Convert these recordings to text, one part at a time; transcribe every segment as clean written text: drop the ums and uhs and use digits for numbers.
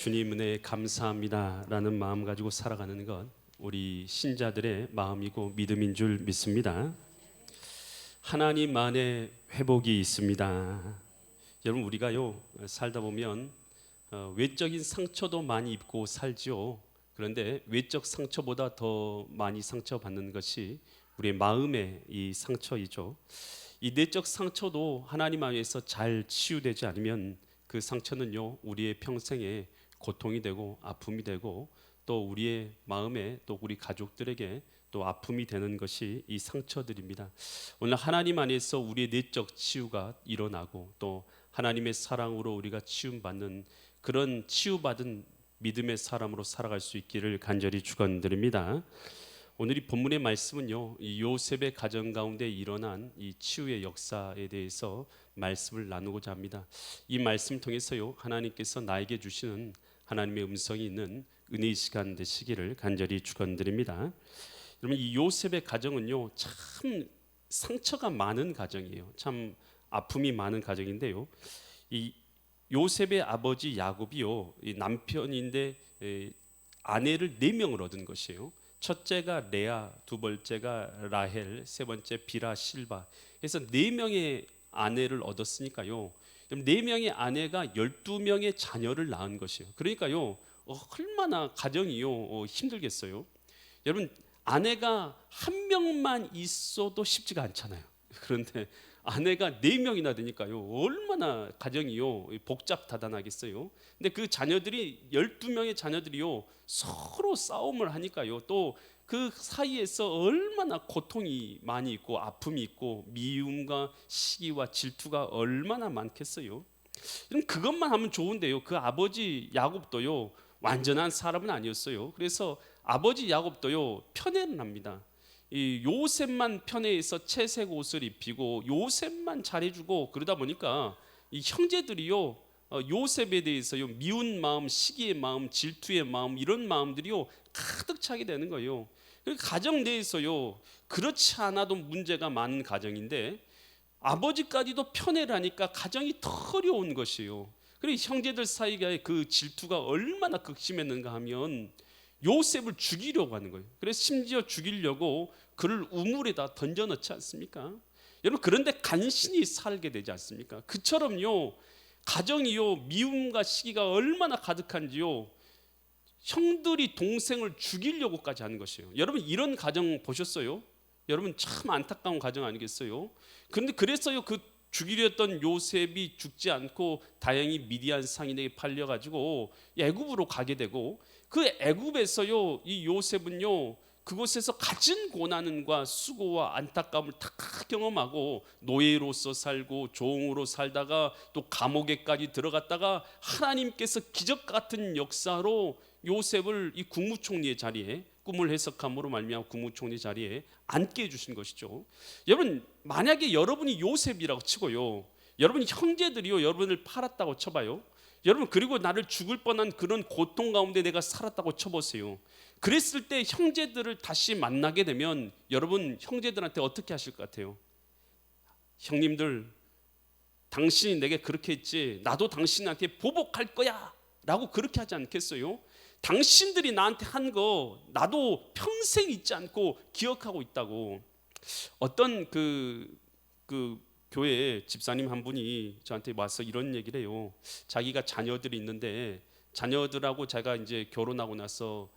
주님 은혜에 감사합니다라는 마음 가지고 살아가는 것 우리 신자들의 마음이고 믿음인 줄 믿습니다. 하나님 안에 회복이 있습니다. 여러분 우리가요 살다 보면 외적인 상처도 많이 입고 살지요. 그런데 외적 상처보다 더 많이 상처받는 것이 우리의 마음의 이 상처이죠. 이 내적 상처도 하나님 안에서 잘 치유되지 않으면 그 상처는요 우리의 평생에 고통이 되고 아픔이 되고 또 우리의 마음에 또 우리 가족들에게 또 아픔이 되는 것이 이 상처들입니다. 오늘 하나님 안에서 우리의 내적 치유가 일어나고 또 하나님의 사랑으로 우리가 치유받는 그런 치유받은 믿음의 사람으로 살아갈 수 있기를 간절히 축원드립니다. 오늘 이 본문의 말씀은요 이 요셉의 가정 가운데 일어난 이 치유의 역사에 대해서 말씀을 나누고자 합니다. 이 말씀 통해서요 하나님께서 나에게 주시는 하나님의 음성이 있는 은혜의 시간 되시기를 간절히 축원드립니다. 여러분 이 요셉의 가정은요 참 상처가 많은 가정이에요. 참 아픔이 많은 가정인데요. 이 요셉의 아버지 야곱이요 이 남편인데 아내를 4명을 얻은 것이에요. 첫째가 레아, 두 번째가 라헬, 세 번째 비라 실바. 그래서 4명의 아내를 얻었으니까요. 4명의 아내가 12명의 자녀를 낳은 것이에요. 그러니까요, 얼마나 가정이요 힘들겠어요. 여러분 아내가 한 명만 있어도 쉽지가 않잖아요. 그런데 아내가 4명이나 되니까요 얼마나 가정이요 복잡다단하겠어요. 근데 그 자녀들이 12명의 자녀들이요 서로 싸움을 하니까요 또 그 사이에서 얼마나 고통이 많이 있고 아픔이 있고 미움과 시기와 질투가 얼마나 많겠어요. 그것만 하면 좋은데요 그 아버지 야곱도요 완전한 사람은 아니었어요. 그래서 아버지 야곱도요 편애를 합니다. 이 요셉만 편애해서 채색 옷을 입히고 요셉만 잘해주고 그러다 보니까 이 형제들이요 요셉에 대해서요 미운 마음, 시기의 마음, 질투의 마음 이런 마음들이요 가득 차게 되는 거예요. 가정 내에서요 그렇지 않아도 문제가 많은 가정인데 아버지까지도 편애를 하니까 가정이 더 어려운 것이에요. 그리고 형제들 사이에 그 질투가 얼마나 극심했는가 하면 요셉을 죽이려고 하는 거예요. 그래서 심지어 죽이려고 그를 우물에다 던져넣지 않습니까? 여러분 그런데 간신히 살게 되지 않습니까? 그처럼요 가정이요 미움과 시기가 얼마나 가득한지요 형들이 동생을 죽이려고까지 하는 것이에요. 여러분 이런 가정 보셨어요? 여러분 참 안타까운 가정 아니겠어요? 그런데 그래서요 그 죽이려 했던 요셉이 죽지 않고 다행히 미디안 상인에게 팔려가지고 애굽으로 가게 되고 그 애굽에서요 이 요셉은요 그곳에서 갖은 고난과 수고와 안타까움을 다 경험하고 노예로서 살고 종으로 살다가 또 감옥에까지 들어갔다가 하나님께서 기적 같은 역사로 요셉을 이 국무총리의 자리에 꿈을 해석함으로 말미암아 국무총리 자리에 앉게 해주신 것이죠. 여러분 만약에 여러분이 요셉이라고 치고요 여러분 형제들이요 여러분을 팔았다고 쳐봐요. 여러분 그리고 나를 죽을 뻔한 그런 고통 가운데 내가 살았다고 쳐보세요. 그랬을 때 형제들을 다시 만나게 되면 여러분 형제들한테 어떻게 하실 것 같아요? 형님들 당신이 내게 그렇게 했지 나도 당신한테 보복할 거야 라고 그렇게 하지 않겠어요? 당신들이 나한테 한 거 나도 평생 잊지 않고 기억하고 있다고. 어떤 그 교회 집사님 한 분이 저한테 와서 이런 얘기를 해요. 자기가 자녀들이 있는데 자녀들하고 제가 이제 결혼하고 나서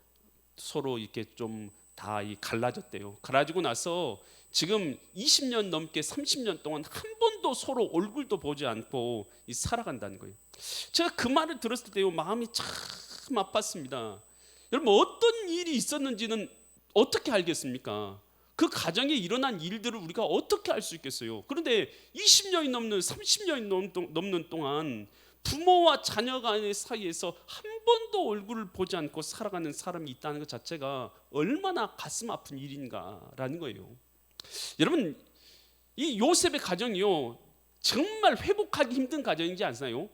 서로 이렇게 좀 다 갈라졌대요. 갈라지고 나서 지금 20년 넘게 30년 동안 한 번도 서로 얼굴도 보지 않고 살아간다는 거예요. 제가 그 말을 들었을 때요 마음이 참 아팠습니다. 여러분 어떤 일이 있었는지는 어떻게 알겠습니까? 그 가정에 일어난 일들을 우리가 어떻게 알 수 있겠어요? 그런데 20년이 넘는 30년이 넘는 동안 부모와 자녀 간의 사이에서 한 번도 얼굴을 보지 않고 살아가는 사람이 있다는 것 자체가 얼마나 가슴 아픈 일인가라는 거예요. 여러분 이 요셉의 가정이요 정말 회복하기 힘든 가정이지 않나요?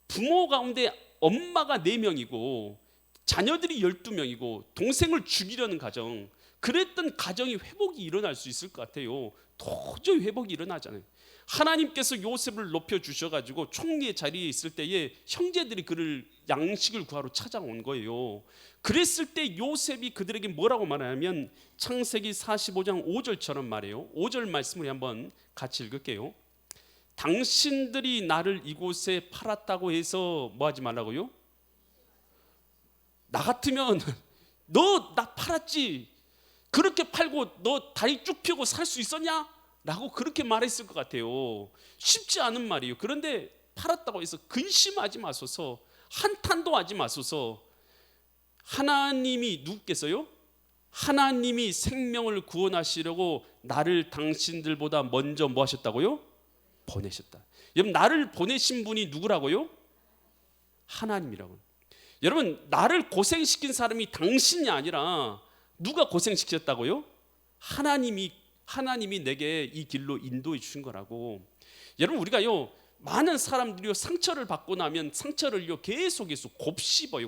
부모 가운데 엄마가 4명이고 자녀들이 12명이고 동생을 죽이려는 가정, 그랬던 가정이 회복이 일어날 수 있을 것 같아요. 도저히 회복이 일어나잖아요. 하나님께서 요셉을 높여 주셔가지고 총리의 자리에 있을 때에 형제들이 그를 양식을 구하러 찾아온 거예요. 그랬을 때 요셉이 그들에게 뭐라고 말하냐면 창세기 45장 5절처럼 말해요. 5절 말씀을 한번 같이 읽을게요. 당신들이 나를 이곳에 팔았다고 해서 뭐 하지 말라고요? 나 같으면 너 나 팔았지, 그렇게 팔고 너 다리 쭉 펴고 살 수 있었냐? 라고 그렇게 말했을 것 같아요. 쉽지 않은 말이에요. 그런데 팔았다고 해서 근심하지 마소서, 한탄도 하지 마소서. 하나님이 누구께서요? 하나님이 생명을 구원하시려고 나를 당신들보다 먼저 뭐 하셨다고요? 보내셨다. 여러분, 나를 보내신 분이 누구라고요? 하나님이라고요. 여러분, 나를 고생시킨 사람이 당신이 아니라 누가 고생시켰다고요? 하나님이 내게 이 길로 인도해 주신 거라고. 여러분, 우리가요 많은 사람들이요 상처를 받고 나면 상처를요 계속해서 곱씹어요.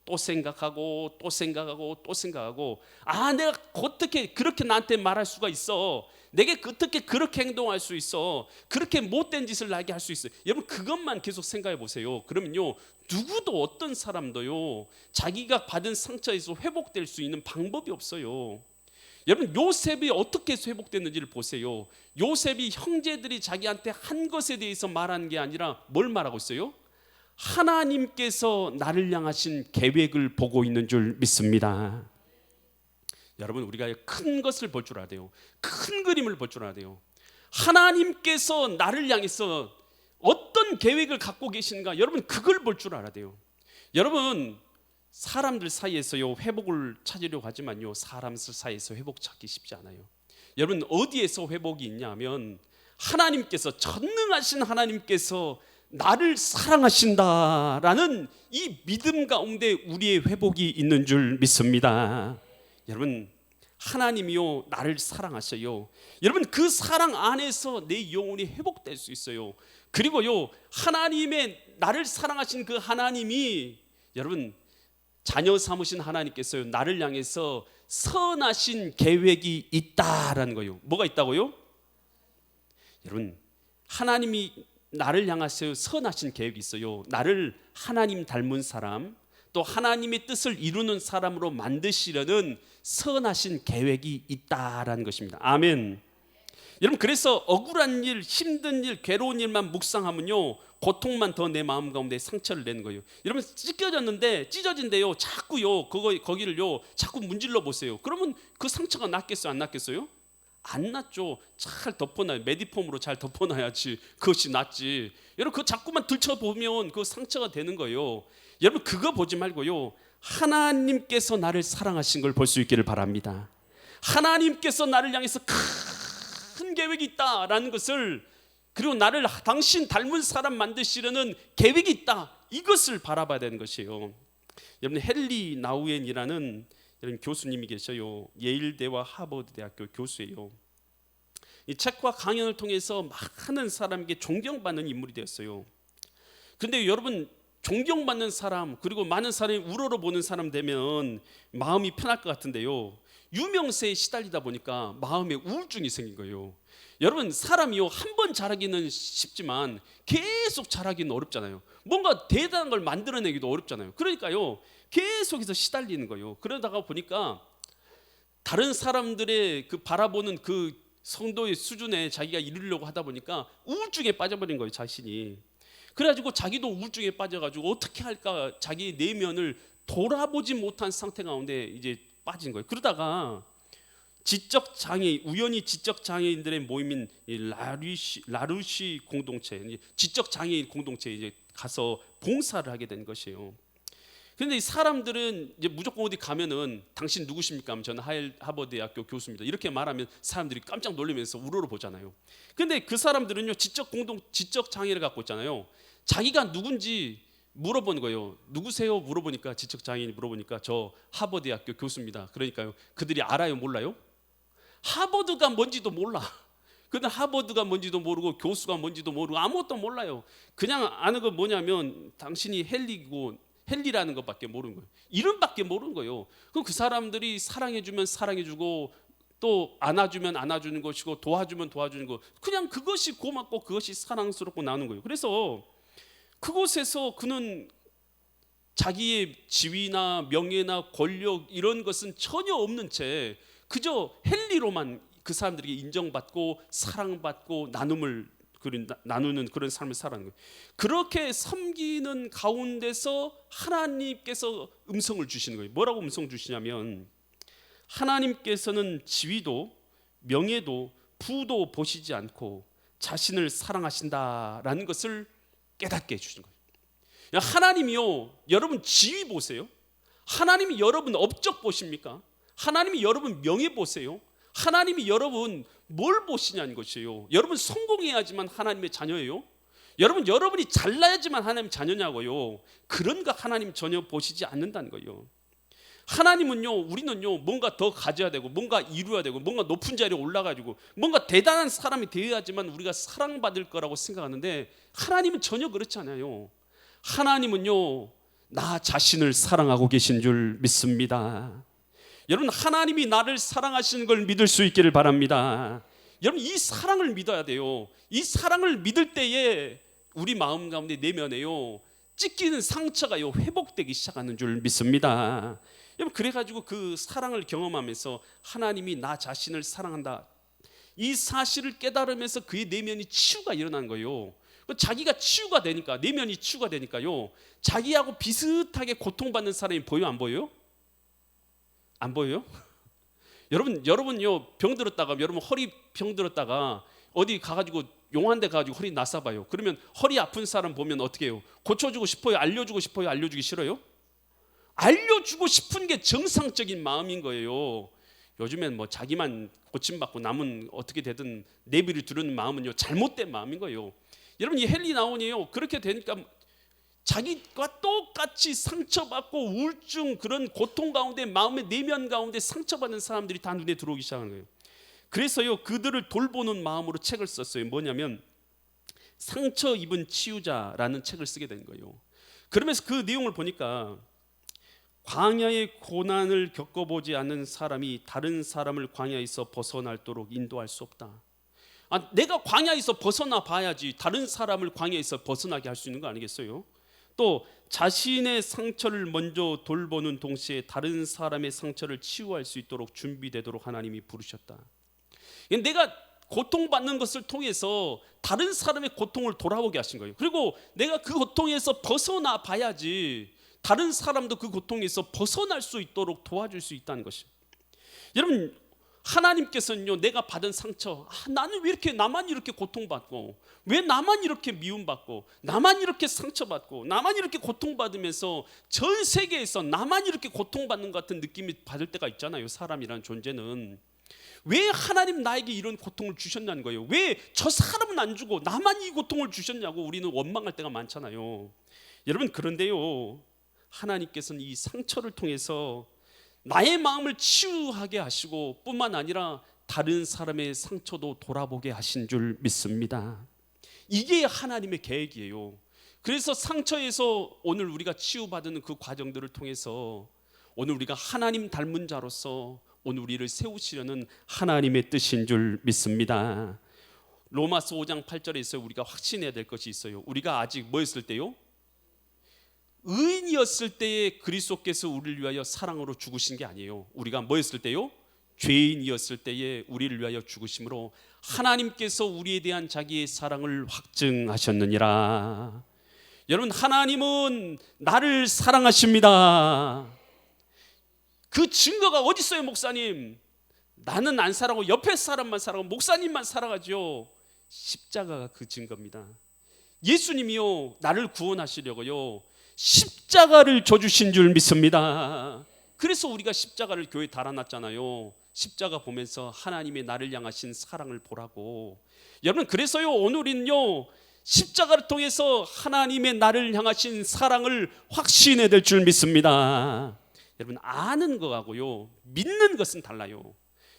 또 생각하고 또 생각하고 또 생각하고, 아 내가 어떻게 그렇게 나한테 말할 수가 있어, 내게 어떻게 그렇게 행동할 수 있어, 그렇게 못된 짓을 나에게 할 수 있어. 여러분, 그것만 계속 생각해 보세요. 그러면요 누구도 어떤 사람도요 자기가 받은 상처에서 회복될 수 있는 방법이 없어요. 여러분, 요셉이 어떻게 해서 회복됐는지를 보세요. 요셉이 형제들이 자기한테 한 것에 대해서 말하는 게 아니라 뭘 말하고 있어요? 하나님께서 나를 향하신 계획을 보고 있는 줄 믿습니다. 여러분, 우리가 큰 것을 볼 줄 알아야 돼요. 큰 그림을 볼 줄 알아야 돼요. 하나님께서 나를 향해서 어떤 계획을 갖고 계신가, 여러분 그걸 볼 줄 알아야 돼요. 여러분, 사람들 사이에서요 회복을 찾으려고 하지만요 사람들 사이에서 회복 찾기 쉽지 않아요. 여러분, 어디에서 회복이 있냐면 하나님께서, 전능하신 하나님께서 나를 사랑하신다라는 이 믿음 가운데 우리의 회복이 있는 줄 믿습니다. 여러분, 하나님이요 나를 사랑하셔요. 여러분, 그 사랑 안에서 내 영혼이 회복될 수 있어요. 그리고요 하나님의 나를 사랑하신 그 하나님이, 여러분 자녀 삼으신 하나님께서요 나를 향해서 선하신 계획이 있다라는 거예요. 뭐가 있다고요? 여러분, 하나님이 나를 향해서 선하신 계획이 있어요. 나를 하나님 닮은 사람, 또 하나님의 뜻을 이루는 사람으로 만드시려는 선하신 계획이 있다라는 것입니다. 아멘. 여러분, 그래서 억울한 일, 힘든 일, 괴로운 일만 묵상하면요 고통만 더 내 마음 가운데 상처를 내는 거예요. 여러분, 찢어진데요 자꾸요 거기를요 자꾸 문질러 보세요. 그러면 그 상처가 낫겠어요, 안 낫겠어요? 안 낫죠. 잘 덮어놔요. 메디폼으로 잘 덮어놔야지 그것이 낫지. 여러분, 그거 자꾸만 들춰보면 그 상처가 되는 거예요. 여러분, 그거 보지 말고요 하나님께서 나를 사랑하신 걸 볼 수 있기를 바랍니다. 하나님께서 나를 향해서 큰 계획이 있다라는 것을, 그리고 나를 당신 닮은 사람 만드시려는 계획이 있다, 이것을 바라봐야 되는 것이에요. 여러분, 헨리 나우엔이라는 여러분 교수님이 계셔요. 예일대와 하버드 대학교 교수예요. 이 책과 강연을 통해서 많은 사람에게 존경받는 인물이 되었어요. 근데 여러분, 존경받는 사람, 그리고 많은 사람이 우러러보는 사람 되면 마음이 편할 것 같은데요, 유명세에 시달리다 보니까 마음에 우울증이 생긴 거예요. 여러분, 사람이요 한 번 잘하기는 쉽지만 계속 잘하기는 어렵잖아요. 뭔가 대단한 걸 만들어내기도 어렵잖아요. 그러니까요 계속해서 시달리는 거예요. 그러다가 보니까 다른 사람들의 그 바라보는 그 성도의 수준에 자기가 이르려고 하다 보니까 우울증에 빠져버린 거예요, 자신이. 그래가지고 자기도 우울증에 빠져가지고 어떻게 할까, 자기 내면을 돌아보지 못한 상태 가운데 이제 빠진 거예요. 그러다가 우연히 지적 장애인들의 모임인 라루시 공동체, 지적 장애인 공동체에 이제 가서 봉사를 하게 된 것이에요. 그런데 이 사람들은 이제 무조건 어디 가면은 당신 누구십니까? 하면 저는 하버드 대학교 교수입니다, 이렇게 말하면 사람들이 깜짝 놀라면서 우러러 보잖아요. 그런데 그 사람들은요 지적 장애를 갖고 있잖아요. 자기가 누군지 물어보는 거예요. 누구세요? 물어보니까, 지적 장애인이 물어보니까 저 하버드 대학교 교수입니다. 그러니까요 그들이 알아요, 몰라요? 하버드가 뭔지도 몰라. 근데 하버드가 뭔지도 모르고 교수가 뭔지도 모르고 아무것도 몰라요. 그냥 아는 건 뭐냐면 당신이 헨리라는 것밖에 모르는 거예요. 이름밖에 모르는 거예요. 그럼 그 사람들이 사랑해주면 사랑해주고 또 안아주면 안아주는 것이고 도와주면 도와주는 것, 그냥 그것이 고맙고 그것이 사랑스럽고 나는 거예요. 그래서 그곳에서 그는 자기의 지위나 명예나 권력 이런 것은 전혀 없는 채 그저 헨리로만 그 사람들에게 인정받고 사랑받고 나누는 그런 삶을 살아가는 거예요. 그렇게 섬기는 가운데서 하나님께서 음성을 주시는 거예요. 뭐라고 음성 주시냐면, 하나님께서는 지위도 명예도 부도 보시지 않고 자신을 사랑하신다라는 것을 깨닫게 해주시는 거예요. 하나님이요, 여러분 지위 보세요. 하나님이 여러분 업적 보십니까? 하나님이 여러분 명예 보세요. 하나님이 여러분 뭘 보시냐는 것이에요. 여러분 성공해야지만 하나님의 자녀예요? 여러분이 잘나야지만 하나님 자녀냐고요? 그런 거 하나님 전혀 보시지 않는다는 거예요. 하나님은요, 우리는요, 뭔가 더 가져야 되고 뭔가 이루어야 되고 뭔가 높은 자리에 올라가지고 뭔가 대단한 사람이 되어야지만 우리가 사랑받을 거라고 생각하는데, 하나님은 전혀 그렇지 않아요. 하나님은요, 나 자신을 사랑하고 계신 줄 믿습니다. 여러분, 하나님이 나를 사랑하시는 걸 믿을 수 있기를 바랍니다. 여러분, 이 사랑을 믿어야 돼요. 이 사랑을 믿을 때에 우리 마음 가운데 내면에요, 찢기는 상처가요 회복되기 시작하는 줄 믿습니다. 여러분, 그래가지고 그 사랑을 경험하면서 하나님이 나 자신을 사랑한다, 이 사실을 깨달으면서 그의 내면이 치유가 일어나는 거예요. 자기가 치유가 되니까, 내면이 치유가 되니까요, 자기하고 비슷하게 고통받는 사람이 보여요, 안 보여요? 안 보여요? 여러분요, 병 들었다가, 여러분 허리 병 들었다가 어디 가가지고 용한데 가가지고 허리 나사봐요. 그러면 허리 아픈 사람 보면 어떻게 해요? 고쳐주고 싶어요? 알려주고 싶어요? 알려주기 싫어요? 알려주고 싶은 게 정상적인 마음인 거예요. 요즘엔 뭐 자기만 고침받고 남은 어떻게 되든 내비를 두는 마음은요, 잘못된 마음인 거예요. 여러분, 이 헨리 나온이요, 그렇게 되니까 자기가 똑같이 상처받고 우울증, 그런 고통 가운데, 마음의 내면 가운데 상처받는 사람들이 다 눈에 들어오기 시작하는 거예요. 그래서요, 그들을 돌보는 마음으로 책을 썼어요. 뭐냐면 상처 입은 치유자라는 책을 쓰게 된 거예요. 그러면서 그 내용을 보니까, 광야의 고난을 겪어보지 않는 사람이 다른 사람을 광야에서 벗어나도록 인도할 수 없다. 내가 광야에서 벗어나 봐야지 다른 사람을 광야에서 벗어나게 할 수 있는 거 아니겠어요? 또 자신의 상처를 먼저 돌보는 동시에 다른 사람의 상처를 치유할 수 있도록 준비되도록 하나님이 부르셨다. 내가 고통받는 것을 통해서 다른 사람의 고통을 돌아보게 하신 거예요. 그리고 내가 그 고통에서 벗어나 봐야지 다른 사람도 그 고통에서 벗어날 수 있도록 도와줄 수 있다는 것이에요. 여러분, 하나님께서는요, 내가 받은 상처, 나는 왜 이렇게, 나만 이렇게 고통받고, 왜 나만 이렇게 미움받고, 나만 이렇게 상처받고, 나만 이렇게 고통받으면서 전 세계에서 나만 이렇게 고통받는 것 같은 느낌이 받을 때가 있잖아요. 사람이라는 존재는. 왜 하나님 나에게 이런 고통을 주셨냐는 거예요. 왜 저 사람은 안 주고 나만 이 고통을 주셨냐고 우리는 원망할 때가 많잖아요. 여러분, 그런데요, 하나님께서는 이 상처를 통해서 나의 마음을 치유하게 하시고 뿐만 아니라 다른 사람의 상처도 돌아보게 하신 줄 믿습니다. 이게 하나님의 계획이에요. 그래서 상처에서 오늘 우리가 치유받는 그 과정들을 통해서 오늘 우리가 하나님 닮은 자로서 오늘 우리를 세우시려는 하나님의 뜻인 줄 믿습니다. 로마서 5장 8절에 우리가 확신해야 될 것이 있어요. 우리가 아직 뭐였을 때요? 의인이었을 때에 그리스도께서 우리를 위하여 사랑으로 죽으신 게 아니에요. 우리가 뭐였을 때요? 죄인이었을 때에 우리를 위하여 죽으심으로 하나님께서 우리에 대한 자기의 사랑을 확증하셨느니라. 여러분, 하나님은 나를 사랑하십니다. 그 증거가 어디 있어요, 목사님? 나는 안 사랑하고 옆에 사람만 사랑하고 목사님만 사랑하죠. 십자가가 그 증거입니다. 예수님이요, 나를 구원하시려고요, 십자가를 져주신 줄 믿습니다. 그래서 우리가 십자가를 교회에 달아놨잖아요. 십자가 보면서 하나님의 나를 향하신 사랑을 보라고. 여러분, 그래서요, 오늘은요, 십자가를 통해서 하나님의 나를 향하신 사랑을 확신해야 될 줄 믿습니다. 여러분, 아는 거하고요, 믿는 것은 달라요.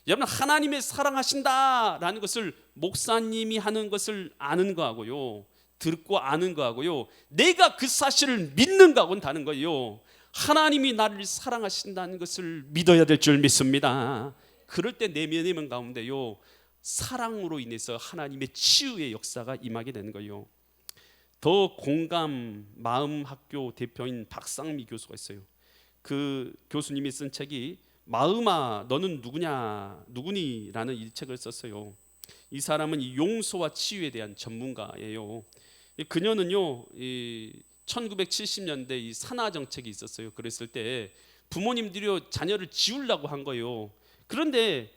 여러분, 하나님의 사랑하신다라는 것을 목사님이 하는 것을 아는 거하고요, 듣고 아는 거하고요, 내가 그 사실을 믿는 거하고는 다른 거예요. 하나님이 나를 사랑하신다는 것을 믿어야 될 줄 믿습니다. 그럴 때 내면 가운데요 사랑으로 인해서 하나님의 치유의 역사가 임하게 되는 거예요. 더 공감 마음 학교 대표인 박상미 교수가 있어요. 그 교수님이 쓴 책이 마음아 너는 누구니라는 이 책을 썼어요. 이 사람은 이 용서와 치유에 대한 전문가예요. 그녀는요 1970년대 이 산하 정책이 있었어요. 그랬을 때 부모님들이 자녀를 지우려고 한 거예요. 그런데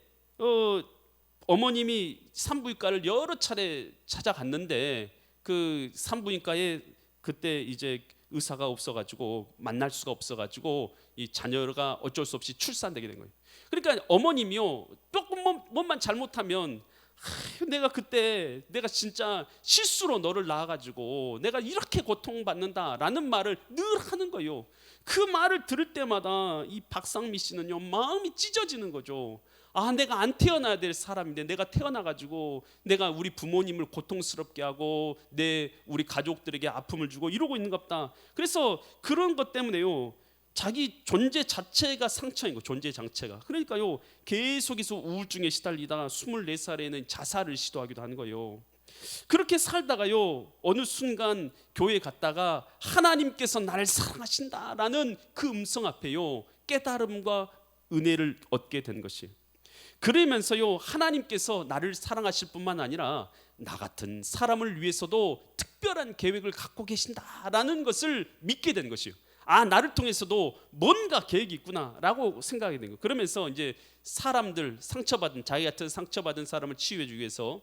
어머님이 산부인과를 여러 차례 찾아갔는데 그 산부인과에 그때 이제 의사가 없어가지고 만날 수가 없어가지고 이 자녀가 어쩔 수 없이 출산되게 된 거예요. 그러니까 어머님이요 조금 뭐만 잘못하면 내가 그때 내가 진짜 실수로 너를 낳아가지고 내가 이렇게 고통받는다라는 말을 늘 하는 거예요. 그 말을 들을 때마다 이 박상미 씨는요 마음이 찢어지는 거죠. 아 내가 안 태어나야 될 사람인데 내가 태어나가지고 내가 우리 부모님을 고통스럽게 하고 우리 가족들에게 아픔을 주고 이러고 있는갑다. 그래서 그런 것 때문에요 자기 존재 자체가 상처인 거, 존재 자체가. 그러니까요 계속해서 우울증에 시달리다가 24살에는 자살을 시도하기도 하는 거예요. 그렇게 살다가요 어느 순간 교회에 갔다가 하나님께서 나를 사랑하신다라는 그 음성 앞에요 깨달음과 은혜를 얻게 된 것이에요. 그러면서요 하나님께서 나를 사랑하실 뿐만 아니라 나 같은 사람을 위해서도 특별한 계획을 갖고 계신다라는 것을 믿게 된 것이에요. 아 나를 통해서도 뭔가 계획이 있구나라고 생각하게 된 거예요. 그러면서 이제 사람들 상처받은 자기 같은 상처받은 사람을 치유해주기 위해서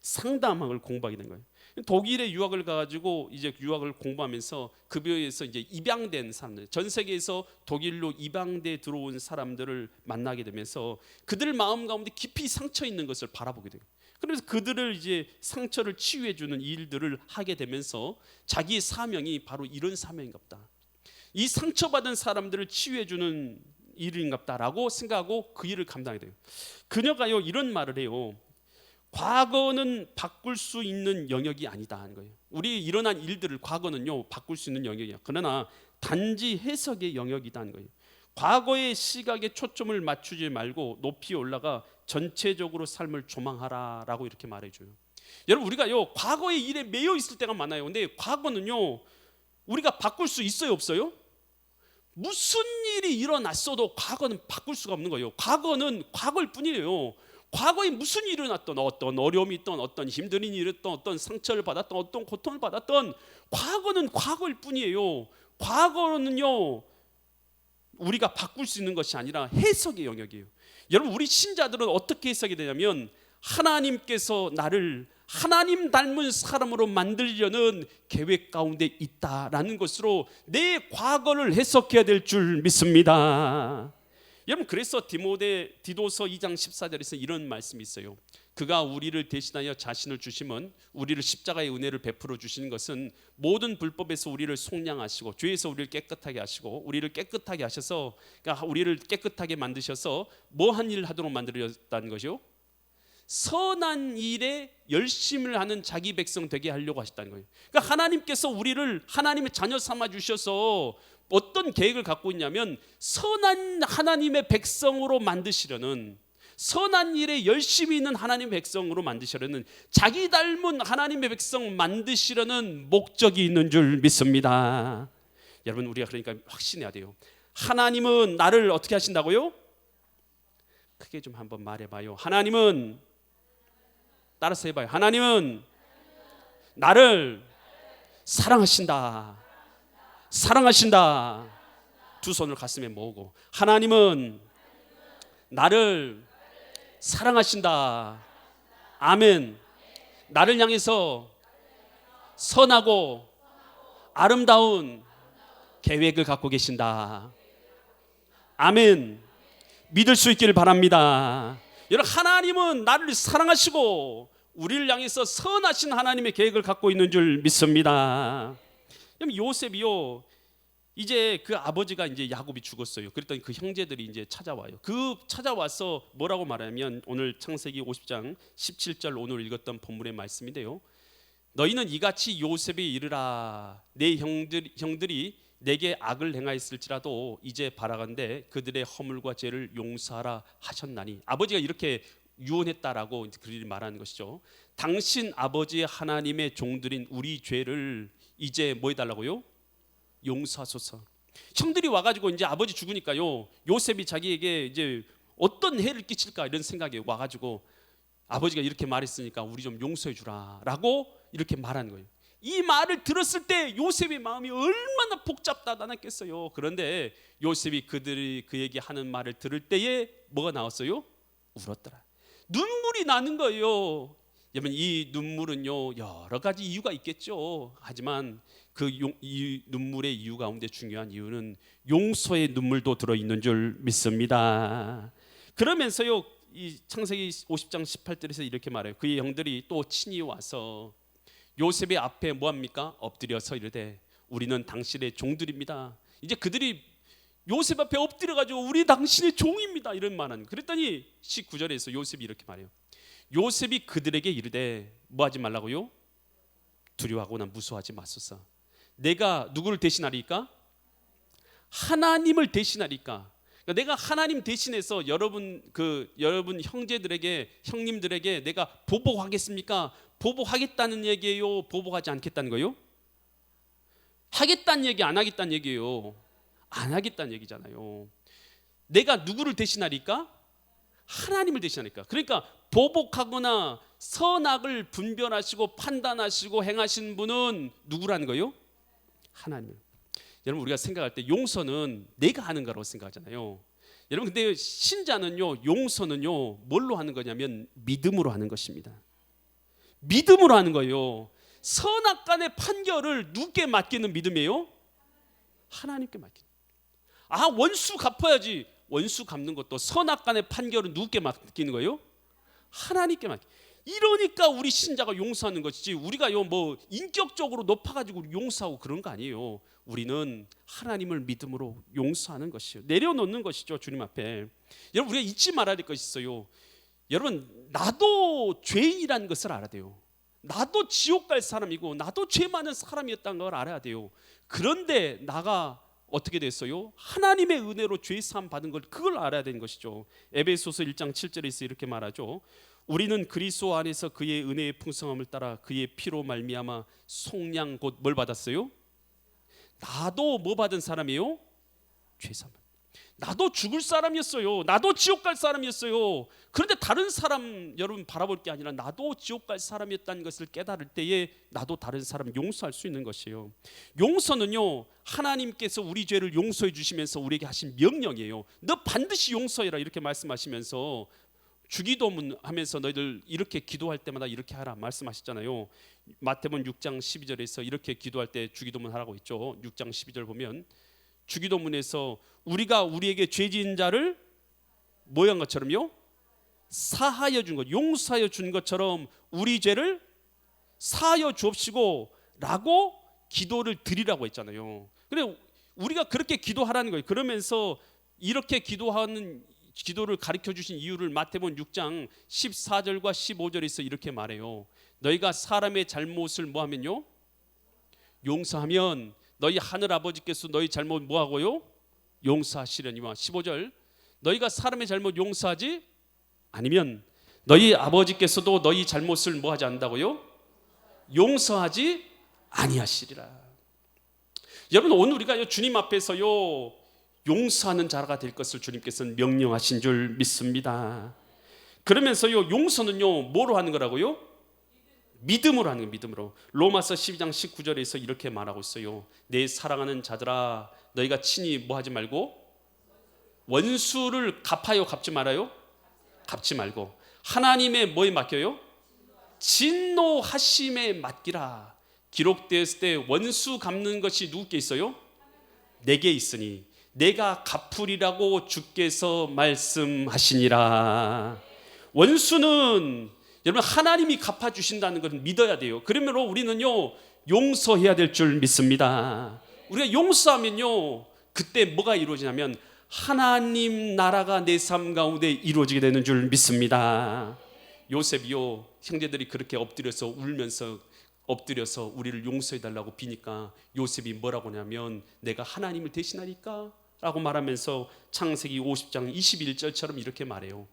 상담학을 공부하게 된 거예요. 독일에 유학을 가가지고 이제 유학을 공부하면서 그 교회에서 이제 입양된 사람들, 전 세계에서 독일로 입양돼 들어온 사람들을 만나게 되면서 그들 마음 가운데 깊이 상처 있는 것을 바라보게 돼요. 그래서 그들을 이제 상처를 치유해주는 일들을 하게 되면서 자기의 사명이 바로 이런 사명인갑다. 이 상처받은 사람들을 치유해주는 일인갑다라고 생각하고 그 일을 감당하게 돼요. 그녀가요 이런 말을 해요. 과거는 바꿀 수 있는 영역이 아니다 하는 거예요. 우리 일어난 일들을 과거는요 바꿀 수 있는 영역이야. 그러나 단지 해석의 영역이다 하는 거예요. 과거의 시각에 초점을 맞추지 말고 높이 올라가 전체적으로 삶을 조망하라라고 이렇게 말해줘요. 여러분 우리가요 과거의 일에 매여 있을 때가 많아요. 근데 과거는요 우리가 바꿀 수 있어요 없어요? 무슨 일이 일어났어도 과거는 바꿀 수가 없는 거예요. 과거는 과거일 뿐이에요. 과거에 무슨 일이 일어났던 어떤 어려움이 있던 어떤 힘든 일이 일어났던 어떤 상처를 받았던 어떤 고통을 받았던 과거는 과거일 뿐이에요. 과거는요 우리가 바꿀 수 있는 것이 아니라 해석의 영역이에요. 여러분 우리 신자들은 어떻게 해석이 되냐면 하나님께서 나를 하나님 닮은 사람으로 만들려는 계획 가운데 있다라는 것으로 내 과거를 해석해야 될 줄 믿습니다. 여러분 그래서 디도서 2장 14절에서 이런 말씀이 있어요. 그가 우리를 대신하여 자신을 주심은 우리를 십자가의 은혜를 베풀어 주시는 것은 모든 불법에서 우리를 속량하시고 죄에서 우리를 깨끗하게 하시고 우리를 깨끗하게 하셔서 그러니까 우리를 깨끗하게 만드셔서 뭐한 일을 하도록 만들었다는 것이요? 선한 일에 열심을 하는 자기 백성 되게 하려고 하셨다는 거예요. 그러니까 하나님께서 우리를 하나님의 자녀 삼아 주셔서 어떤 계획을 갖고 있냐면 선한 하나님의 백성으로 만드시려는 선한 일에 열심히 있는 하나님의 백성으로 만드시려는 자기 닮은 하나님의 백성 만드시려는 목적이 있는 줄 믿습니다. 여러분 우리가 그러니까 확신해야 돼요. 하나님은 나를 어떻게 하신다고요? 크게 좀 한번 말해봐요. 하나님은 따라서 해봐요. 하나님은 나를 사랑하신다. 사랑하신다. 두 손을 가슴에 모으고 하나님은 나를 사랑하신다. 아멘. 나를 향해서 선하고 아름다운 계획을 갖고 계신다. 아멘. 믿을 수 있기를 바랍니다. 여러분 하나님은 나를 사랑하시고 우리를 향해서 선하신 하나님의 계획을 갖고 있는 줄 믿습니다. 요셉이요 이제 그 아버지가 이제 야곱이 죽었어요. 그랬더니 그 형제들이 이제 찾아와요. 그 찾아와서 뭐라고 말하면 오늘 창세기 50장 17절 오늘 읽었던 본문의 말씀인데요. 너희는 이같이 요셉에 이르라 내 형들이 내게 악을 행하였을지라도 이제 바라건대 그들의 허물과 죄를 용서하라 하셨나니. 아버지가 이렇게 유언했다라고 그들이 말하는 것이죠. 당신 아버지 하나님의 종들인 우리 죄를 이제 뭐 해달라고요? 용서하소서. 형들이 와가지고 이제 아버지 죽으니까요, 요셉이 자기에게 이제 어떤 해를 끼칠까 이런 생각이 와가지고 아버지가 이렇게 말했으니까 우리 좀 용서해 주라라고 이렇게 말하는 거예요. 이 말을 들었을 때 요셉의 마음이 얼마나 복잡다단했겠어요. 그런데 요셉이 그들이 그에게 하는 말을 들을 때에 뭐가 나왔어요? 울었더라. 눈물이 나는 거예요. 여러분, 이 눈물은요 여러 가지 이유가 있겠죠. 하지만 이 눈물의 이유 가운데 중요한 이유는 용서의 눈물도 들어있는 줄 믿습니다. 그러면서요, 이 창세기 50장 18절에서 이렇게 말해요. 그의 형들이 또 친히 와서 요셉의 앞에 뭐합니까? 엎드려서 이르되 우리는 당신의 종들입니다. 이제 그들이 요셉 앞에 엎드려가지고 우리 당신의 종입니다 이런 말은. 그랬더니 19절에서 요셉이 이렇게 말해요. 요셉이 그들에게 이르되 뭐하지 말라고요? 두려워하거나 무서워하지 마소서. 내가 누구를 대신하리까? 하나님을 대신하리까? 그러니까 내가 하나님 대신해서 여러분 형제들에게, 형님들에게 내가 보복하겠습니까? 보복하겠다는 얘기예요? 보복하지 않겠다는 거요? 하겠다는 얘기, 안 하겠다는 얘기예요? 안 하겠다는 얘기잖아요. 내가 누구를 대신하리까? 하나님을 대신하니까. 그러니까 보복하거나 선악을 분별하시고 판단하시고 행하신 분은 누구라는 거예요? 하나님. 여러분, 우리가 생각할 때 용서는 내가 하는 거라고 생각하잖아요. 여러분, 근데 신자는요, 용서는요 뭘로 하는 거냐면 믿음으로 하는 것입니다. 믿음으로 하는 거예요. 선악간의 판결을 누구께 맡기는 믿음이에요? 하나님께 맡기는. 아, 원수 갚아야지. 원수 갚는 것도 선악간의 판결은 누구께 맡기는 거예요? 하나님께 맡기. 이러니까 우리 신자가 용서하는 것이지, 우리가요 뭐 인격적으로 높아가지고 용서하고 그런 거 아니에요. 우리는 하나님을 믿음으로 용서하는 것이요, 내려놓는 것이죠, 주님 앞에. 여러분, 우리가 잊지 말아야 될 것이 있어요. 여러분, 나도 죄인이라는 것을 알아야 돼요. 나도 지옥 갈 사람이고 나도 죄 많은 사람이었다는 걸 알아야 돼요. 그런데 나가 어떻게 됐어요? 하나님의 은혜로 죄 사함 받은 걸, 그걸 알아야 되는 것이죠. 에베소서 1장 7절에서 이렇게 말하죠. 우리는 그리스도 안에서 그의 은혜의 풍성함을 따라 그의 피로 말미암아 속량 곧 뭘 받았어요? 나도 뭐 받은 사람이에요? 죄 사함. 나도 죽을 사람이었어요. 나도 지옥 갈 사람이었어요. 그런데 다른 사람 여러분 바라볼 게 아니라 나도 지옥 갈 사람이었다는 것을 깨달을 때에 나도 다른 사람 용서할 수 있는 것이에요. 용서는요, 하나님께서 우리 죄를 용서해 주시면서 우리에게 하신 명령이에요. 너 반드시 용서해라 이렇게 말씀하시면서 주기도문 하면서 너희들 이렇게 기도할 때마다 이렇게 하라 말씀하셨잖아요. 마태복음 6장 12절에서 이렇게 기도할 때 주기도문 하라고 했죠. 6장 12절 보면 주기도문에서 우리가 우리에게 죄 지은 자를 뭐한 것처럼요? 사하여 준 것, 용서하여 준 것처럼 우리 죄를 사하여 주옵시고 라고 기도를 드리라고 했잖아요. 그래, 우리가 그렇게 기도하라는 거예요. 그러면서 이렇게 기도하는 기도를 가르쳐 주신 이유를 마태복음 6장 14절과 15절에서 이렇게 말해요. 너희가 사람의 잘못을 뭐하면요? 용서하면 너희 하늘 아버지께서 너희 잘못 뭐하고요? 용서하시려니와. 15절 너희가 사람의 잘못 용서하지 아니면 너희 아버지께서도 너희 잘못을 뭐하지 않는다고요? 용서하지 아니하시리라. 여러분, 오늘 우리가 주님 앞에서요 용서하는 자가 될 것을 주님께서는 명령하신 줄 믿습니다. 그러면서요 용서는요 뭐로 하는 거라고요? 믿음으로 하는 거예요. 믿음으로. 로마서 12장 19절에서 이렇게 말하고 있어요. 내 사랑하는 자들아, 너희가 친히 뭐 하지 말고 원수를 갚아요, 갚지 말아요? 갚지 말고 하나님의 뭐에 맡겨요? 진노하심에 맡기라. 기록되었을 때 원수 갚는 것이 누구께 있어요? 내게 있으니 내가 갚으리라고 주께서 말씀하시니라. 원수는 여러분 하나님이 갚아주신다는 것을 믿어야 돼요. 그러므로 우리는요 용서해야 될 줄 믿습니다. 우리가 용서하면요 그때 뭐가 이루어지냐면 하나님 나라가 내 삶 가운데 이루어지게 되는 줄 믿습니다. 요셉이요 형제들이 그렇게 엎드려서 울면서 엎드려서 우리를 용서해 달라고 비니까 요셉이 뭐라고 하냐면 내가 하나님을 대신하니까 라고 말하면서 창세기 50장 21절처럼 이렇게 말해요.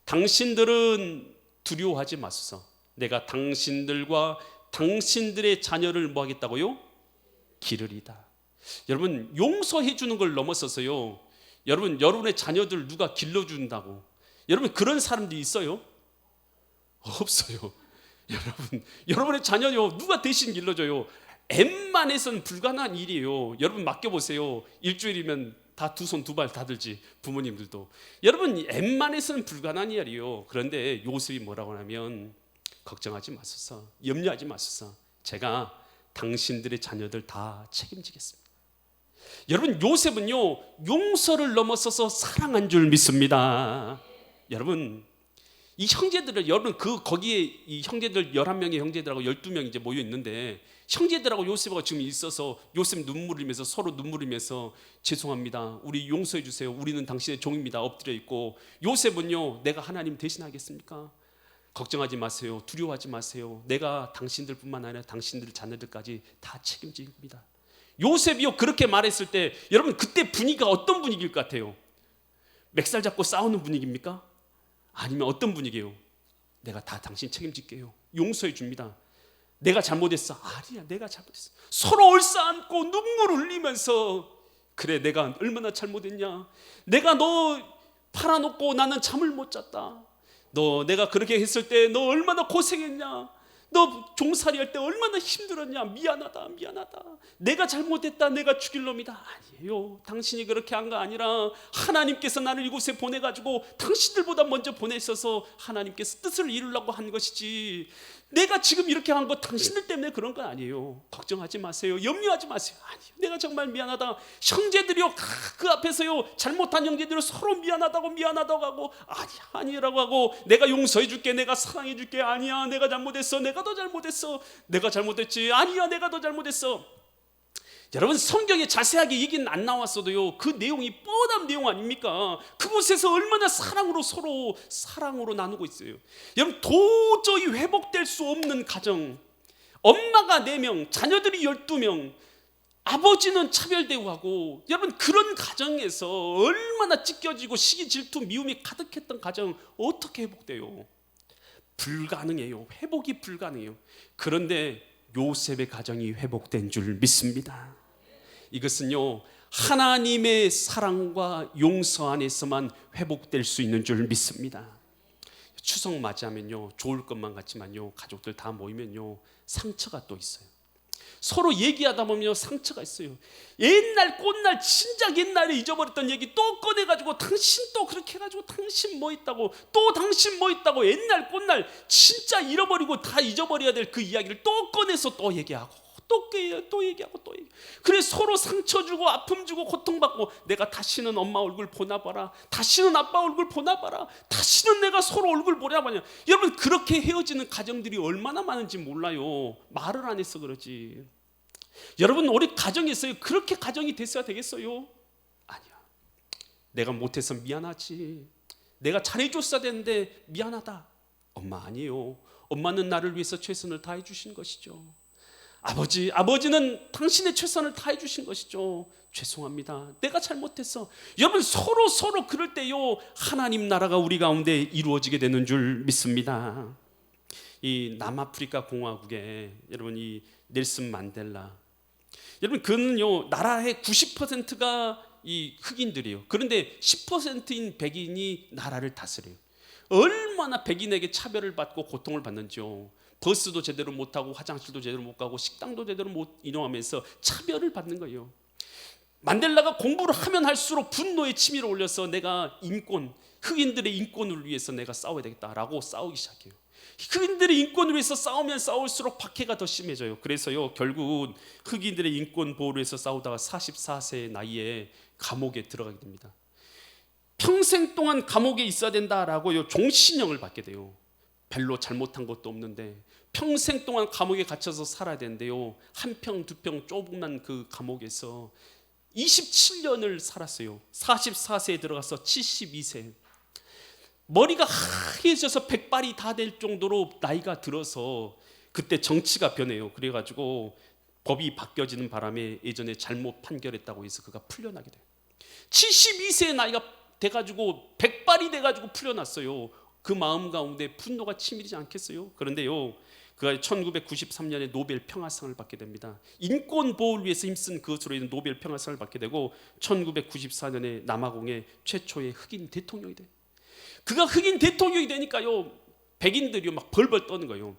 당신들은 두려워하지 마소서. 내가 당신들과 당신들의 자녀를 뭐 하겠다고요? 기르리다. 여러분, 용서해 주는 걸 넘어서서요, 여러분의 자녀들 누가 길러준다고, 여러분 그런 사람들이 있어요? 없어요. 여러분의 자녀요 누가 대신 길러줘요? 웬만해서는 불가능한 일이에요. 여러분 맡겨보세요. 일주일이면 다 두 손 두 발 다 들지, 부모님들도. 여러분 웬만해서는 불가능한 일이에요. 그런데 요셉이 뭐라고 하냐면 걱정하지 마소서, 염려하지 마소서, 제가 당신들의 자녀들 다 책임지겠습니다. 여러분 요셉은요 용서를 넘어서서 사랑한 줄 믿습니다. 여러분 이 형제들을, 여러분 거기에 이 형제들 11명의 형제들하고 12명이 이제 모여 있는데, 형제들하고 요셉하고 지금 있어서 요셉 눈물 흘리면서 서로 눈물 흘리면서 죄송합니다, 우리 용서해 주세요, 우리는 당신의 종입니다 엎드려 있고, 요셉은요 내가 하나님 대신하겠습니까? 걱정하지 마세요, 두려워하지 마세요, 내가 당신들뿐만 아니라 당신들 자녀들까지 다 책임집니다. 요셉이요 그렇게 말했을 때 여러분 그때 분위기가 어떤 분위기일 것 같아요? 맥살 잡고 싸우는 분위기입니까? 아니면 어떤 분위기예요? 내가 다 당신 책임질게요, 용서해 줍니다, 내가 잘못했어, 아니야 내가 잘못했어, 서로 얼싸안고 눈물 흘리면서 그래 내가 얼마나 잘못했냐, 내가 너 팔아놓고 나는 잠을 못 잤다, 너 내가 그렇게 했을 때 너 얼마나 고생했냐, 너 종살이 할 때 얼마나 힘들었냐, 미안하다 내가 잘못했다, 내가 죽일 놈이다. 아니에요, 당신이 그렇게 한 거 아니라 하나님께서 나를 이곳에 보내가지고 당신들보다 먼저 보내셔서 하나님께서 뜻을 이루려고 한 것이지, 내가 지금 이렇게 한 거 당신들 때문에 그런 건 아니에요. 걱정하지 마세요, 염려하지 마세요. 아니요, 내가 정말 미안하다. 형제들이요 그 앞에서요 잘못한 형제들을 서로 미안하다고 하고 아니라고 하고, 내가 용서해 줄게, 내가 사랑해 줄게, 아니야 내가 잘못했어, 내가 더 잘못했어, 내가 잘못했지, 아니야 내가 더 잘못했어. 여러분 성경에 자세하게 얘기는 안 나왔어도요 그 내용이 뻔한 내용 아닙니까? 그곳에서 얼마나 사랑으로 서로 사랑으로 나누고 있어요. 여러분 도저히 회복될 수 없는 가정, 엄마가 4명, 자녀들이 12명, 아버지는 차별 대우하고, 여러분 그런 가정에서 얼마나 찢겨지고 시기 질투 미움이 가득했던 가정 어떻게 회복돼요? 불가능해요. 회복이 불가능해요. 그런데 요셉의 가정이 회복된 줄 믿습니다. 이것은요 하나님의 사랑과 용서 안에서만 회복될 수 있는 줄 믿습니다. 추석 맞이하면요 좋을 것만 같지만요 가족들 다 모이면요 상처가 또 있어요. 서로 얘기하다 보면 상처가 있어요. 옛날 꽃날, 진작 옛날에 잊어버렸던 얘기 또 꺼내가지고 당신 또 그렇게 해가지고 당신 뭐 있다고, 또 당신 뭐 있다고, 옛날 꽃날 진짜 잃어버리고 다 잊어버려야 될 그 이야기를 또 꺼내서 또 얘기하고 또 얘기하고. 그래 서로 상처 주고 아픔 주고 고통받고, 내가 다시는 엄마 얼굴 보나봐라, 다시는 아빠 얼굴 보나봐라, 다시는 내가 서로 얼굴 보나봐냐. 여러분 그렇게 헤어지는 가정들이 얼마나 많은지 몰라요. 말을 안 해서 그러지. 여러분 우리 가정에서요 그렇게 가정이 됐어야 되겠어요? 아니야. 내가 못해서 미안하지, 내가 잘해줬어야 되는데 미안하다. 엄마 아니에요. 엄마는 나를 위해서 최선을 다해 주신 것이죠. 아버지는 당신의 최선을 다해 주신 것이죠. 죄송합니다, 내가 잘못했어. 여러분 서로 그럴 때요 하나님 나라가 우리 가운데 이루어지게 되는 줄 믿습니다. 이 남아프리카 공화국에 여러분 이 넬슨 만델라, 여러분 그는요 나라의 90%가 이 흑인들이에요. 그런데 10%인 백인이 나라를 다스려요. 얼마나 백인에게 차별을 받고 고통을 받는지요. 버스도 제대로 못 타고, 화장실도 제대로 못 가고, 식당도 제대로 못 이용하면서 차별을 받는 거예요. 만델라가 공부를 하면 할수록 분노의 치밀어 올려서 내가 흑인들의 인권을 위해서 내가 싸워야 되겠다라고 싸우기 시작해요. 흑인들의 인권을 위해서 싸우면 싸울수록 박해가 더 심해져요. 그래서요 결국 흑인들의 인권 보호를 위해서 싸우다가 44세 나이에 감옥에 들어가게 됩니다. 평생 동안 감옥에 있어야 된다라고 종신형을 받게 돼요. 별로 잘못한 것도 없는데 평생 동안 감옥에 갇혀서 살아야 되는데요, 한 평 두 평 조그만 그 감옥에서 27년을 살았어요. 44세에 들어가서 72세, 머리가 하얘져서 백발이 다 될 정도로 나이가 들어서 그때 정치가 변해요. 그래가지고 법이 바뀌어지는 바람에 예전에 잘못 판결했다고 해서 그가 풀려나게 돼요. 72세의 나이가 돼가지고 백발이 돼가지고 풀려났어요. 그 마음 가운데 분노가 치밀지 않겠어요? 그런데요, 그가 1993년에 노벨 평화상을 받게 됩니다. 인권 보호를 위해서 힘쓴 그것으로 인해 노벨 평화상을 받게 되고 1994년에 남아공의 최초의 흑인 대통령이 돼요. 그가 흑인 대통령이 되니까요, 백인들이 막 벌벌 떠는 거예요.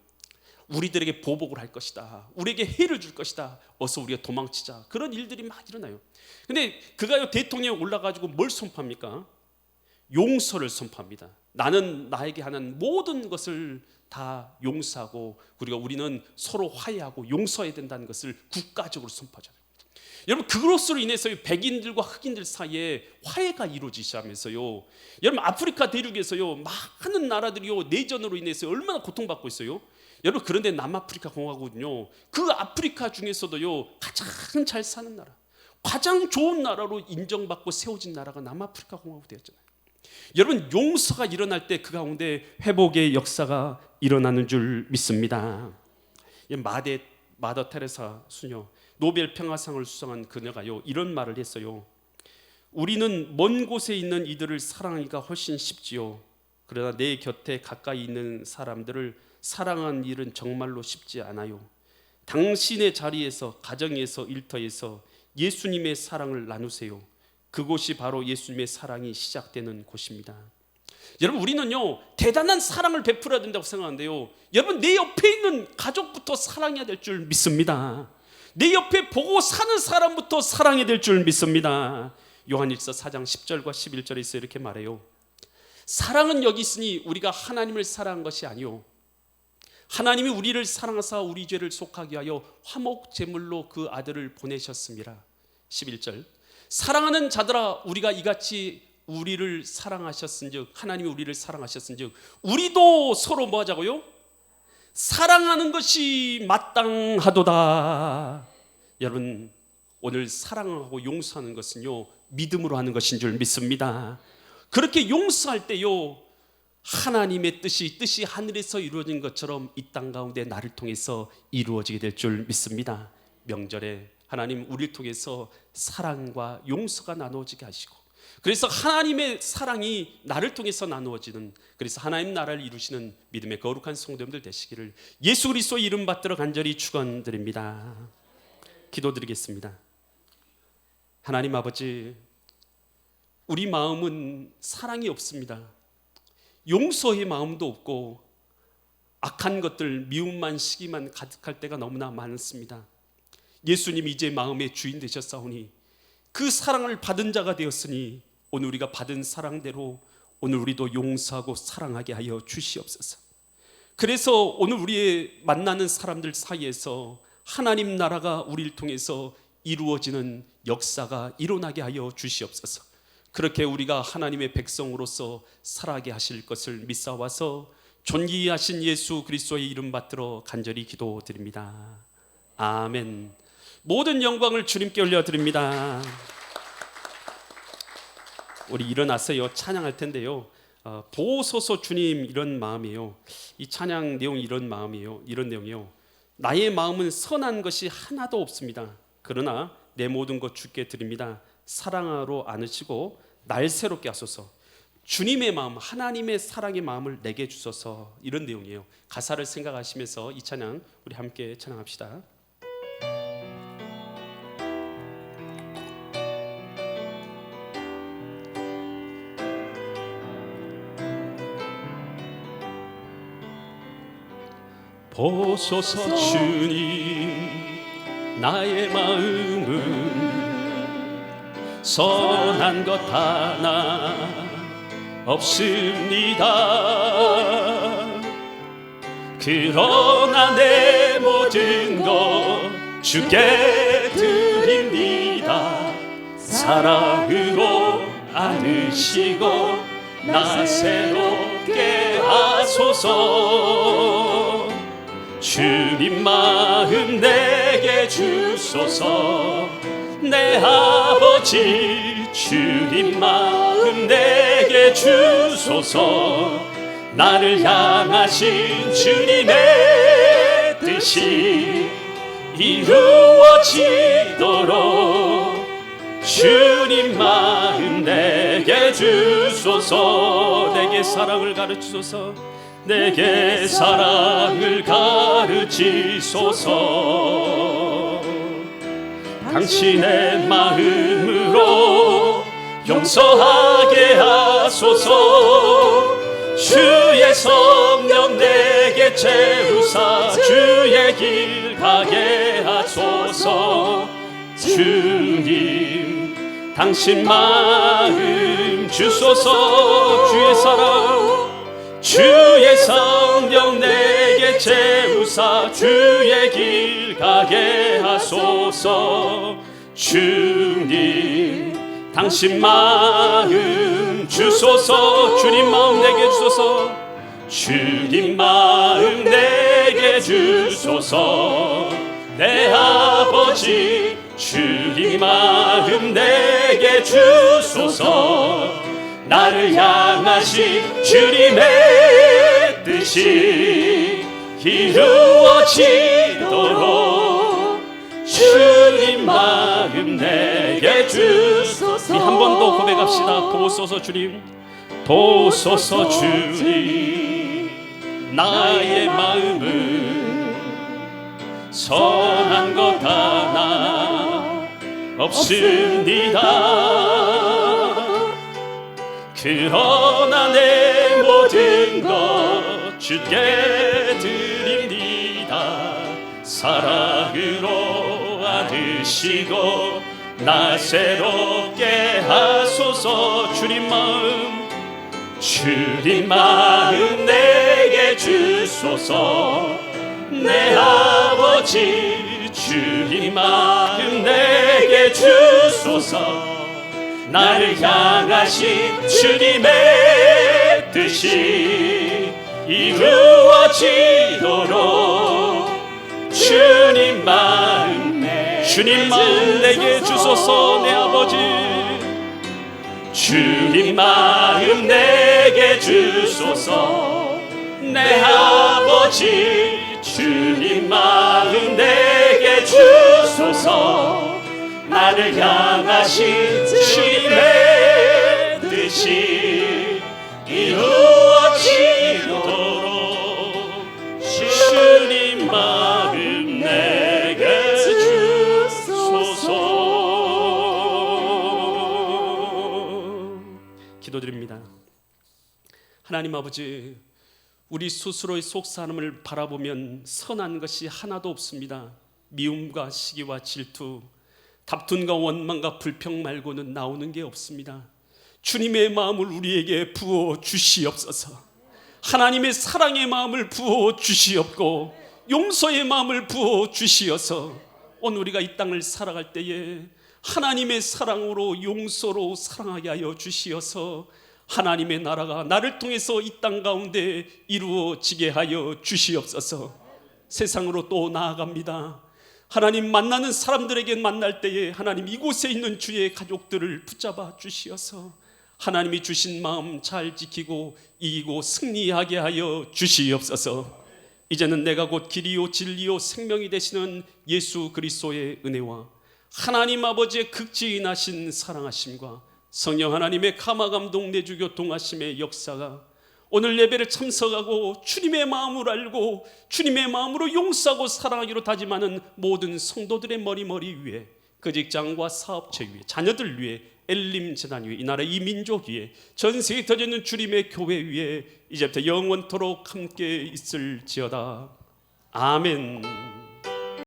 우리들에게 보복을 할 것이다, 우리에게 해를 줄 것이다, 어서 우리가 도망치자. 그런 일들이 막 일어나요. 근데 그가 대통령에 올라가지고 뭘 선포합니까? 용서를 선포합니다. 나는 나에게 하는 모든 것을 다 용서하고 우리는 서로 화해하고 용서해야 된다는 것을 국가적으로 선포하잖아요. 여러분, 그것으로 인해서 백인들과 흑인들 사이에 화해가 이루어지시면서요, 여러분 아프리카 대륙에서요 많은 나라들이요 내전으로 인해서 얼마나 고통받고 있어요. 여러분, 그런데 남아프리카 공화국은요, 그 아프리카 중에서도요 가장 잘 사는 나라, 가장 좋은 나라로 인정받고 세워진 나라가 남아프리카 공화국 되었잖아요. 여러분, 용서가 일어날 때 그 가운데 회복의 역사가 일어나는 줄 믿습니다. 마더 테레사 수녀, 노벨 평화상을 수상한 그녀가요 이런 말을 했어요. 우리는 먼 곳에 있는 이들을 사랑하기가 훨씬 쉽지요. 그러나 내 곁에 가까이 있는 사람들을 사랑하는 일은 정말로 쉽지 않아요. 당신의 자리에서, 가정에서, 일터에서 예수님의 사랑을 나누세요. 그곳이 바로 예수님의 사랑이 시작되는 곳입니다. 여러분, 우리는요 대단한 사랑을 베풀어야 된다고 생각하는데요, 여러분 내 옆에 있는 가족부터 사랑해야 될 줄 믿습니다. 내 옆에 보고 사는 사람부터 사랑해야 될 줄 믿습니다. 요한일서 4장 10절과 11절에 이렇게 말해요. 사랑은 여기 있으니 우리가 하나님을 사랑한 것이 아니요, 하나님이 우리를 사랑하사 우리 죄를 속하게 하여 화목 제물로 그 아들을 보내셨습니다. 11절, 사랑하는 자들아, 우리가 이같이 우리를 사랑하셨은즉, 하나님이 우리를 사랑하셨은즉 우리도 서로 뭐 하자고요? 사랑하는 것이 마땅하도다. 여러분, 오늘 사랑하고 용서하는 것은요 믿음으로 하는 것인 줄 믿습니다. 그렇게 용서할 때요 하나님의 뜻이 하늘에서 이루어진 것처럼 이 땅 가운데 나를 통해서 이루어지게 될 줄 믿습니다. 명절에 하나님 우리를 통해서 사랑과 용서가 나누어지게 하시고, 그래서 하나님의 사랑이 나를 통해서 나누어지는, 그래서 하나님 나라를 이루시는 믿음의 거룩한 성도님들 되시기를 예수 그리스도의 이름 받들어 간절히 축원드립니다. 기도드리겠습니다. 하나님 아버지, 우리 마음은 사랑이 없습니다. 용서의 마음도 없고 악한 것들, 미움만, 시기만 가득할 때가 너무나 많습니다. 예수님이 이제 마음의 주인 되셨사오니 그 사랑을 받은 자가 되었으니 오늘 우리가 받은 사랑대로 오늘 우리도 용서하고 사랑하게 하여 주시옵소서. 그래서 오늘 우리의 만나는 사람들 사이에서 하나님 나라가 우리를 통해서 이루어지는 역사가 일어나게 하여 주시옵소서. 그렇게 우리가 하나님의 백성으로서 살아가게 하실 것을 믿사와서 존귀하신 예수 그리스도의 이름 받들어 간절히 기도드립니다. 아멘. 모든 영광을 주님께 올려드립니다. 우리 일어나서요 찬양할 텐데요, 보소서 주님, 이런 마음이에요. 이 찬양 내용이 이런 마음이에요. 이런 내용이요. 나의 마음은 선한 것이 하나도 없습니다. 그러나 내 모든 것 주께 드립니다. 사랑하러 안으시고 날 새롭게 하소서. 주님의 마음, 하나님의 사랑의 마음을 내게 주소서. 이런 내용이에요. 가사를 생각하시면서 이 찬양 우리 함께 찬양합시다. 보소서 주님, 나의 마음은 선한 것 하나 없습니다. 그러나 내 모든 것 주께 드립니다. 사랑으로 안으시고 나 새롭게 하소서. 주님 마음 내게 주소서. 내 아버지 주님 마음 내게 주소서. 나를 향하신 주님의 뜻 뜻이 이루어지도록 주님 마음 내게 주소서. 내게 사랑을 가르치소서. 내게 사랑을 가르치소서. 당신의 마음으로 용서하게 하소서. 주의 성령 내게 채우사 주의 길 가게 하소서. 주님 당신 마음 주소서. 주의 사랑 주의 성령 내게 채우사 주의 길 가게 하소서. 주님 당신 마음 주소서. 주님 마음 내게 주소서. 주님 마음 내게 주소서. 내 아버지 주님 마음 내게 주소서. 나를 향하신 주님의 뜻이 이루어지도록 주님 마음 내게 주소서. 한 번 더 고백합시다. 보소서 주님, 보소서 주님. 나의 마음은 선한 것 하나 없습니다. 그러나 내 모든 것 주께 드립니다. 사랑으로 안으시고 나 새롭게 하소서. 주님 마음 내게 주소서. 내 아버지 주님 마음 내게 주소서. 나를 향하신 주님의 뜻이 이루어지도록 주님 마음 내게 주소서. 내 아버지 주님 마음 내게 주소서. 내 아버지 주님 마음 내게 주소서. 나를 향하신 주님의 뜻이 이루어지도록 주님 마음 내게 주소서. 기도드립니다. 하나님 아버지, 우리 스스로의 속사람을 바라보면 선한 것이 하나도 없습니다. 미움과 시기와 질투, 다툼과 원망과 불평 말고는 나오는 게 없습니다. 주님의 마음을 우리에게 부어 주시옵소서. 하나님의 사랑의 마음을 부어 주시옵고 용서의 마음을 부어 주시어서 오늘 우리가 이 땅을 살아갈 때에 하나님의 사랑으로 용서로 사랑하게 하여 주시어서 하나님의 나라가 나를 통해서 이 땅 가운데 이루어지게 하여 주시옵소서. 세상으로 또 나아갑니다. 하나님 만나는 사람들에게 만날 때에 하나님 이곳에 있는 주의 가족들을 붙잡아 주시어서 하나님이 주신 마음 잘 지키고 이기고 승리하게 하여 주시옵소서. 이제는 내가 곧 길이요 진리요 생명이 되시는 예수 그리스도의 은혜와 하나님 아버지의 극진하신 사랑하심과 성령 하나님의 감화감동 내주 교통하심의 역사가 오늘 예배를 참석하고 주님의 마음을 알고 주님의 마음으로 용서하고 사랑하기로 다짐하는 모든 성도들의 머리 위에, 그 직장과 사업체 위에, 자녀들 위에, 엘림 재단 위에, 이 나라 이 민족 위에, 전 세계에 터져 있는 주님의 교회 위에 이제부터 영원토록 함께 있을지어다. 아멘.